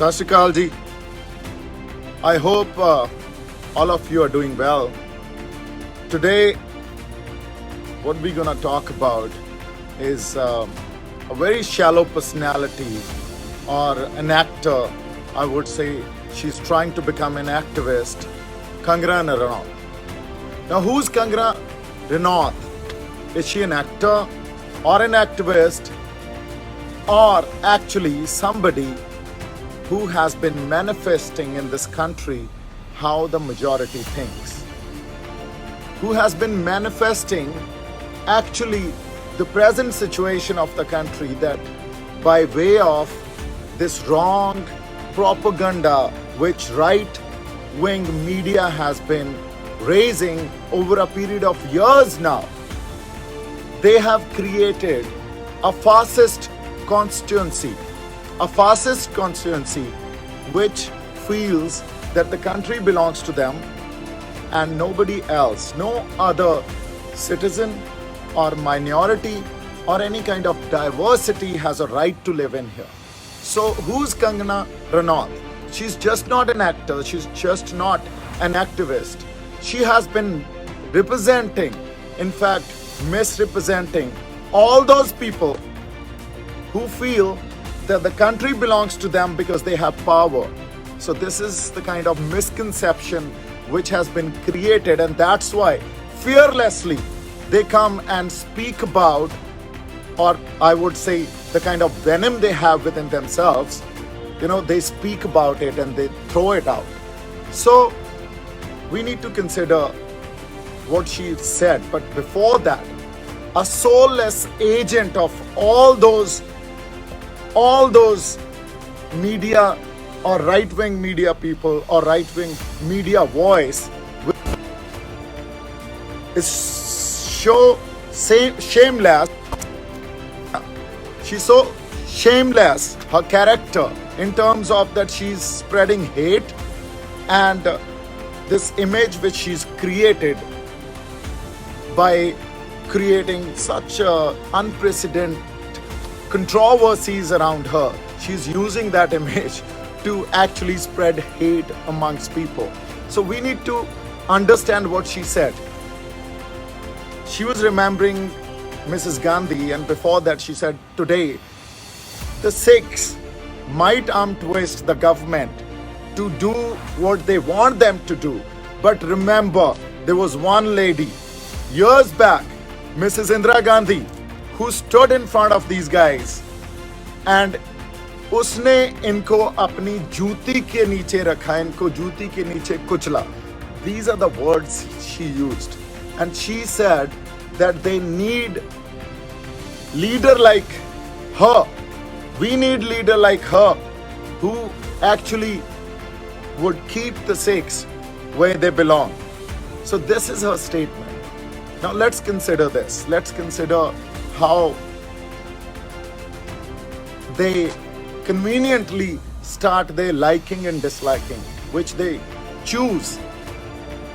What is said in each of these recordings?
Sat Shri Akal ji. I hope all of you are doing well. Today, what we're gonna talk about is a very shallow personality or an actor. I would say she's trying to become an activist, Kangana Ranaut. Now, who's Kangana Ranaut? Is she an actor or an activist, or actually somebody who has been manifesting in this country how the majority thinks? Who has been manifesting actually the present situation of the country, that by way of this wrong propaganda which right-wing media has been raising over a period of years now, they have created a fascist constituency which feels that the country belongs to them and nobody else. No other citizen or minority or any kind of diversity has a right to live in here. So who's Kangana Ranaut? She's just not an actor, she's just not an activist. She has been representing, in fact misrepresenting, all those people who feel that the country belongs to them because they have power. So this is the kind of misconception which has been created, and that's why fearlessly they come and speak about, or I would say the kind of venom they have within themselves, they speak about it and they throw it out. So we need to consider what she said. But before that, a soulless agent of all those media or right-wing media people or right-wing media voice is so shameless. She's so shameless, her character, in terms of that she's spreading hate, and this image which she's created by creating such unprecedented controversies around her. She's using that image to actually spread hate amongst people. So we need to understand what she said. She was remembering Mrs. Gandhi, and before that she said, today the Sikhs might twist the government to do what they want them to do. But remember, there was one lady years back, Mrs. Indira Gandhi, who stood in front of these guys and उसने इनको अपनी जूती के नीचे रखा, इनको जूती के नीचे कुचला. These are the words she used, and she said that they need leader like her. We need leader like her who actually would keep the Sikhs where they belong. So this is her statement. Now let's consider this. Let's consider how they conveniently start their liking and disliking, which they choose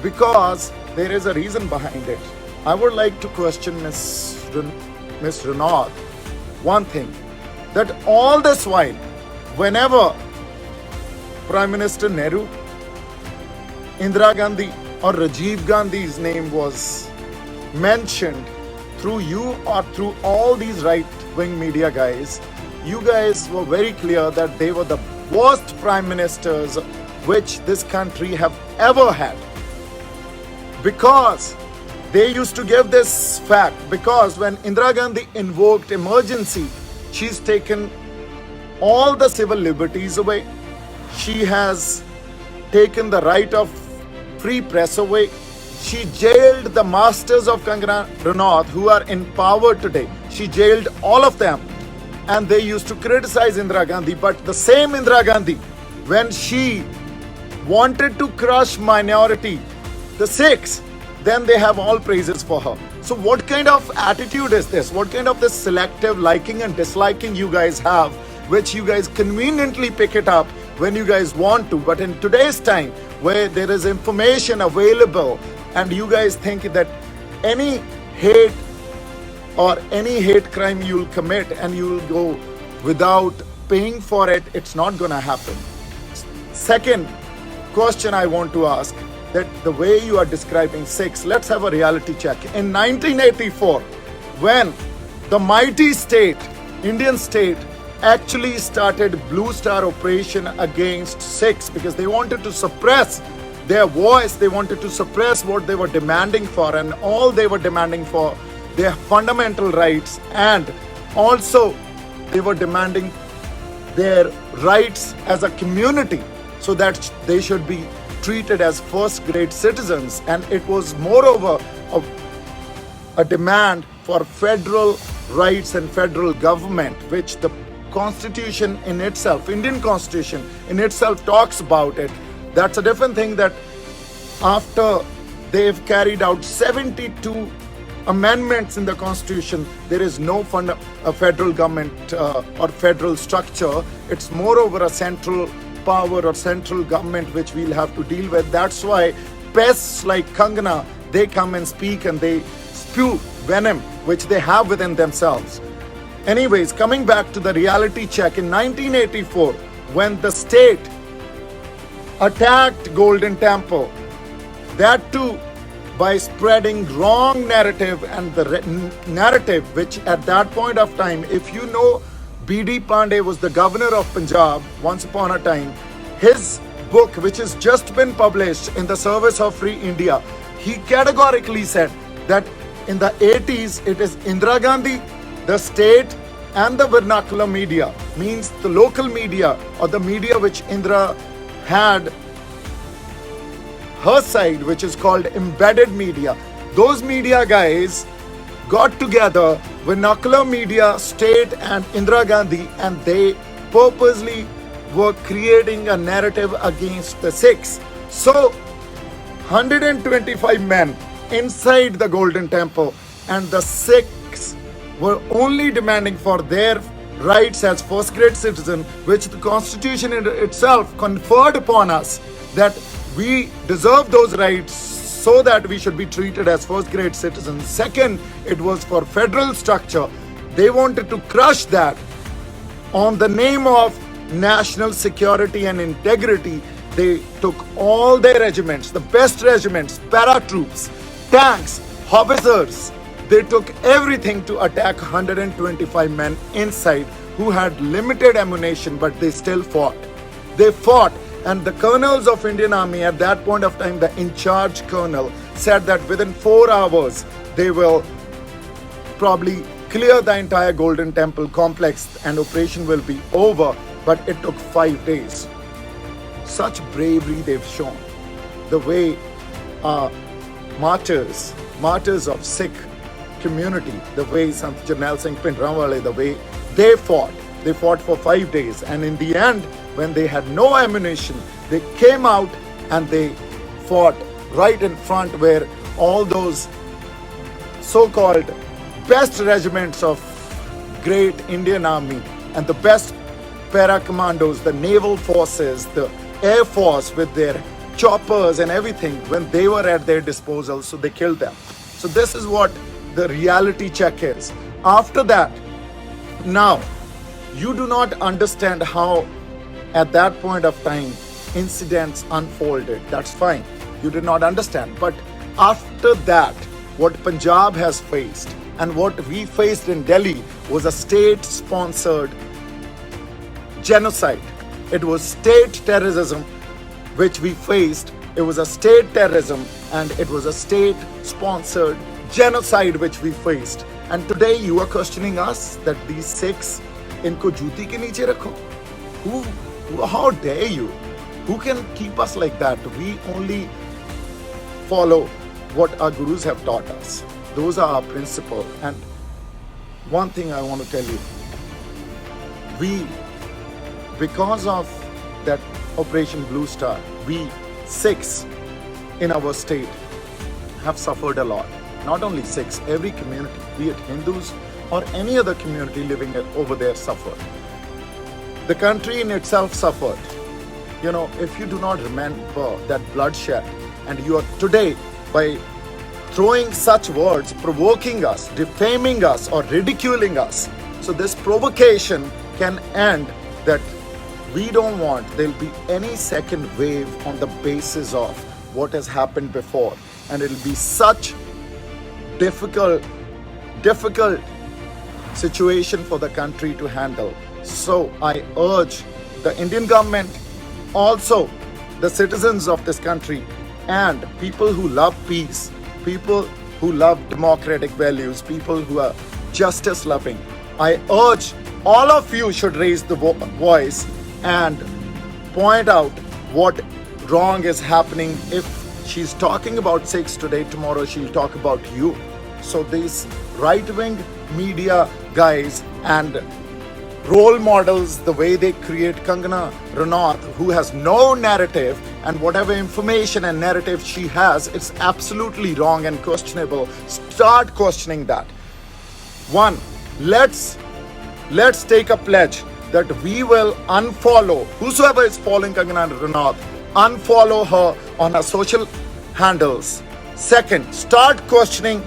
because there is a reason behind it. I would like to question Miss Ranaut one thing, that all this while, whenever Prime Minister Nehru, Indira Gandhi or Rajiv Gandhi's name was mentioned through you or through all these right-wing media guys, you guys were very clear that they were the worst prime ministers which this country have ever had. Because they used to give this fact, because when Indira Gandhi invoked emergency, she's taken all the civil liberties away. She has taken the right of free press away. She jailed the masters of Kangana Ranaut who are in power today. She jailed all of them. And they used to criticize Indira Gandhi. But the same Indira Gandhi, when she wanted to crush minority, the Sikhs, then they have all praises for her. So what kind of attitude is this? What kind of this selective liking and disliking you guys have, which you guys conveniently pick it up when you guys want to? But in today's time, where there is information available and you guys think that any hate or any hate crime you'll commit and you'll go without paying for it, it's not gonna happen. Second question I want to ask, that the way you are describing Sikhs, let's have a reality check. In 1984, when the mighty state, Indian state, actually started Blue Star operation against Sikhs because they wanted to suppress their voice, they wanted to suppress what they were demanding for, and all they were demanding for their fundamental rights, and also they were demanding their rights as a community so that they should be treated as first grade citizens. And it was moreover a demand for federal rights and federal government, which the constitution in itself, Indian constitution in itself, talks about it. That's a different thing, that after they've carried out 72 amendments in the constitution, there is no federal government or federal structure. It's moreover a central power or central government which we'll have to deal with. That's why pests like Kangana, they come and speak and they spew venom which they have within themselves. Anyways, coming back to the reality check, in 1984, when the state attacked Golden Temple, that too by spreading wrong narrative, and the narrative which at that point of time, if you know, B.D. Pandey was the governor of Punjab once upon a time. His book, which has just been published, In the Service of Free India, he categorically said that in the 80s, it is Indira Gandhi, the state, and the vernacular media, means the local media or the media which Indira had her side, which is called embedded media. Those media guys got together, vernacular media, state, and Indira Gandhi, and they purposely were creating a narrative against the Sikhs. So 125 men inside the Golden Temple, and the Sikhs were only demanding for their rights as first grade citizen, which the constitution in itself conferred upon us, that we deserve those rights so that we should be treated as first grade citizens. Second, it was for federal structure. They wanted to crush that on the name of national security and integrity. They took all their regiments, the best regiments, paratroops, tanks, howitzers. They took everything to attack 125 men inside who had limited ammunition, but they still fought. They fought, and the colonels of Indian Army at that point of time, the in-charge colonel, said that within 4 hours they will probably clear the entire Golden Temple complex and operation will be over, but it took 5 days. Such bravery they've shown. The way martyrs of Sikh community, the way Sant Jarnail Singh Bhindranwale, the way they fought for 5 days, and in the end, when they had no ammunition, they came out and they fought right in front where all those so-called best regiments of great Indian Army and the best para-commandos, the naval forces, the air force with their choppers and everything, when they were at their disposal, so they killed them. So this is what the reality check is. After that, now, you do not understand how at that point of time incidents unfolded. That's fine. You did not understand. But after that, what Punjab has faced and what we faced in Delhi was a state-sponsored genocide. It was state terrorism which we faced. It was a state terrorism and it was a state-sponsored genocide which we faced. And today you are questioning us that these Sikhs, inko juti ke niche rakho? How dare you? Who can keep us like that? We only follow what our gurus have taught us. Those are our principles. And one thing I want to tell you, because of that Operation Blue Star, we Sikhs in our state have suffered a lot. Not only Sikhs, every community, be it Hindus or any other community living over there, suffered. The country in itself suffered. You know, if you do not remember that bloodshed, and you are today, by throwing such words, provoking us, defaming us, or ridiculing us, so this provocation can end that We don't want there'll be any second wave on the basis of what has happened before, and it'll be such difficult situation for the country to handle. So I urge the Indian government, also the citizens of this country, and people who love peace, people who love democratic values, people who are justice loving. I urge all of you should raise the voice and point out what wrong is happening. If she's talking about Sikhs today, tomorrow she'll talk about you. So these right-wing media guys and role models, the way they create Kangana Ranaut, who has no narrative, and whatever information and narrative she has, it's absolutely wrong and questionable. Start questioning that. One, let's take a pledge that we will unfollow whosoever is following Kangana Ranaut, unfollow her on her social handles. Second, start questioning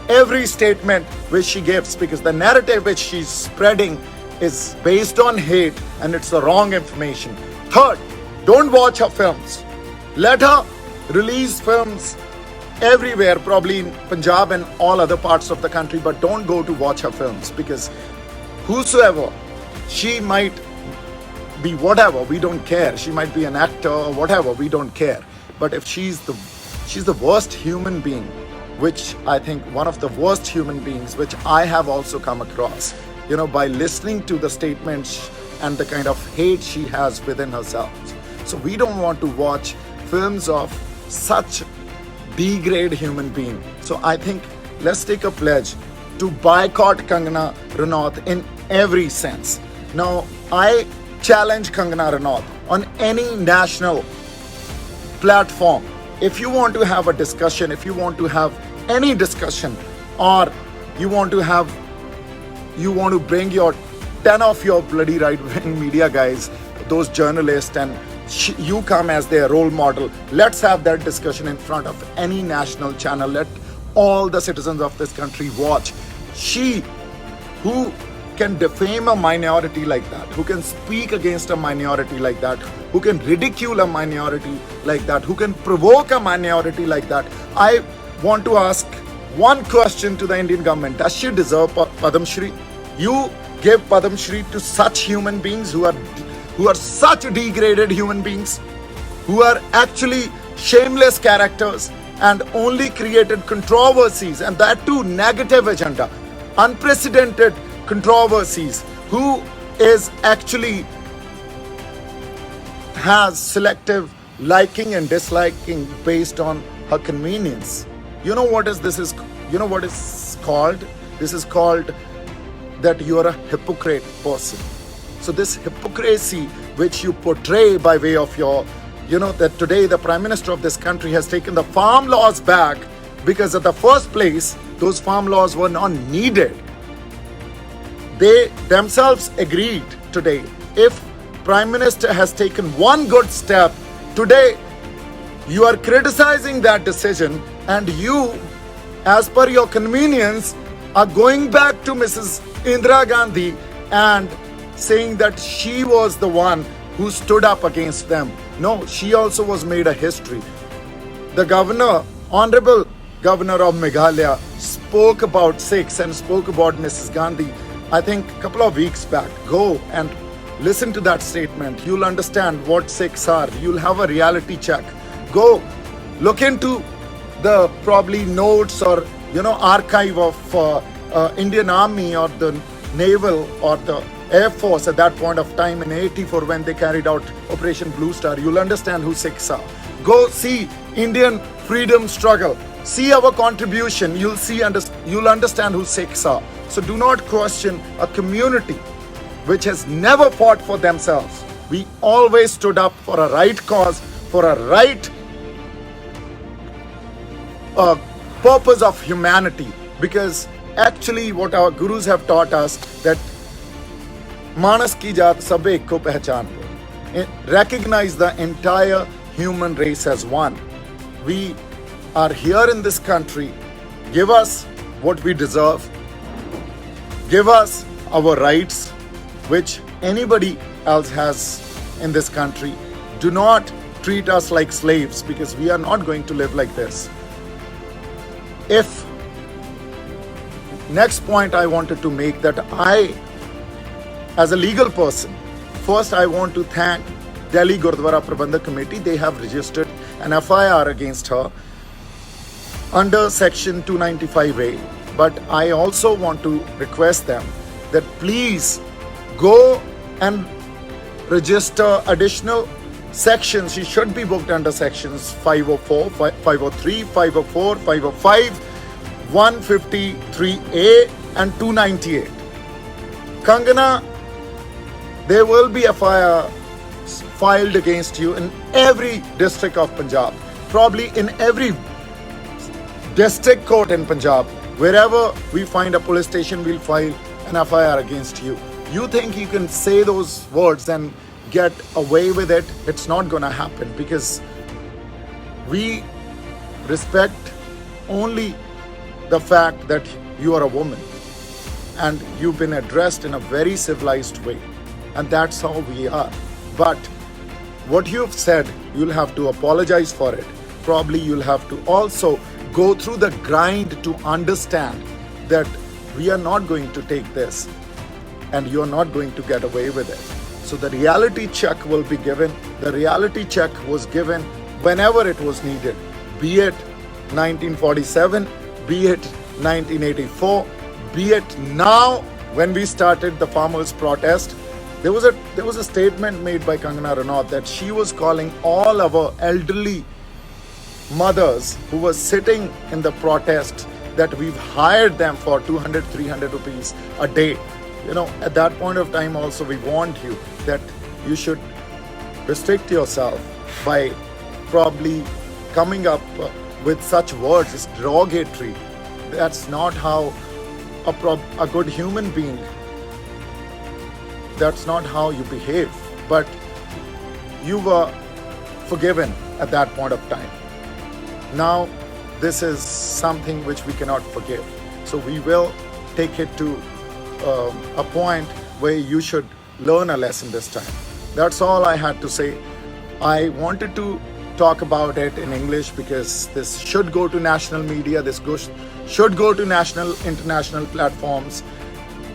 every statement which she gives, because the narrative which she's spreading is based on hate and it's the wrong information. Third, don't watch her films. Let her release films everywhere, probably in Punjab and all other parts of the country, but don't go to watch her films, because whosoever, she might be whatever, we don't care. She might be an actor or whatever, we don't care. But if she's the worst human being, which I think one of the worst human beings which I have also come across, by listening to the statements and the kind of hate she has within herself. So we don't want to watch films of such degrade human being. So I think let's take a pledge to boycott Kangana Ranaut in every sense. Now, I challenge Kangana Ranaut on any national platform. If you want to have a discussion, if you want to have any discussion, or you want to bring your 10 of your bloody right-wing media guys, those journalists, and you come as their role model, let's have that discussion in front of any national channel. Let all the citizens of this country watch. She who can defame a minority like that, who can speak against a minority like that, who can ridicule a minority like that, who can provoke a minority like that. I want to ask one question to the Indian government. Does she deserve Padam Shri? You give Padam Shri to such human beings who are such degraded human beings, who are actually shameless characters and only created controversies, and that too negative agenda, unprecedented controversies, who is actually has selective liking and disliking based on her convenience. You know what is called? This is called that you are a hypocrite person. So this hypocrisy which you portray by way of your, that today the Prime Minister of this country has taken the farm laws back, because at the first place, those farm laws were not needed. They themselves agreed today. If Prime Minister has taken one good step, today you are criticizing that decision, and you, as per your convenience, are going back to Mrs. Indira Gandhi and saying that she was the one who stood up against them. No, she also was made a history. The governor, Honorable Governor of Meghalaya, spoke about Sikhs and spoke about Mrs. Gandhi, I think a couple of weeks back. Go and listen to that statement. You'll understand what Sikhs are. You'll have a reality check. Go look into the probably notes or archive of Indian Army or the Naval or the Air Force at that point of time in 84 when they carried out Operation Blue Star. You'll understand who Sikhs are. Go see Indian freedom struggle. See our contribution. You'll understand who Sikhs are. So do not question a community which has never fought for themselves. We always stood up for a right cause, for a right purpose of humanity, because actually what our gurus have taught us, that Manas ki jaat sab ek ko pehchan ho. Recognize the entire human race as one. We are here in this country. Give us what we deserve. Give us our rights, which anybody else has in this country. Do not treat us like slaves, because we are not going to live like this. If next point I wanted to make, that I, as a legal person, first I want to thank Delhi Gurdwara Prabandhak Committee. They have registered an FIR against her under section 295A. But I also want to request them that please go and register additional sections. She should be booked under sections 504, 503, 504, 505, 153A and 298. Kangana, there will be FIR filed against you in every district of Punjab, probably in every district court in Punjab. Wherever we find a police station, we'll file an FIR against you. You think you can say those words and get away with it? It's not gonna happen, because we respect only the fact that you are a woman and you've been addressed in a very civilized way, and that's how we are. But what you've said, you'll have to apologize for it. Probably you'll have to also go through the grind to understand that we are not going to take this and you're not going to get away with it. So the reality check will be given. The reality check was given whenever it was needed, be it 1947, be it 1984, be it now when we started the farmers' protest. There was a statement made by Kangana Ranaut that she was calling all our elderly mothers who were sitting in the protest that we've hired them for 200, 300 rupees a day. You know, at that point of time also we warned you that you should restrict yourself by probably coming up with such words as derogatory. That's not how a good human being, that's not how you behave. But you were forgiven at that point of time. Now, this is something which we cannot forgive. So we will take it to a point where you should learn a lesson this time. That's all I had to say. I wanted to talk about it in English because this should go to national media. This should go to national, international platforms.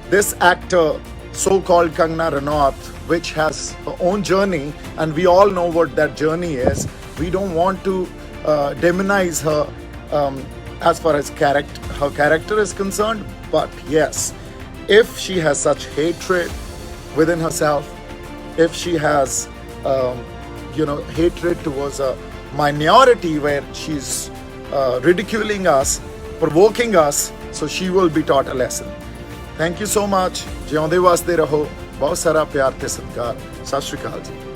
This actor, so-called Kangana Ranaut, which has her own journey, and we all know what that journey is. We don't want to demonize her as far as her character is concerned, but yes, if she has such hatred within herself, if she has hatred towards a minority where she's ridiculing us, provoking us, so she will be taught a lesson. Thank you so much. ਜਿਉਂਦੇ ਵਾਸਤੇ ਰਹੋ। ਬਹੁਤ ਸਾਰਾ ਪਿਆਰ ਤੇ ਸਤਿਕਾਰ। ਸਤਿ ਸ਼੍ਰੀ ਅਕਾਲ ਜੀ।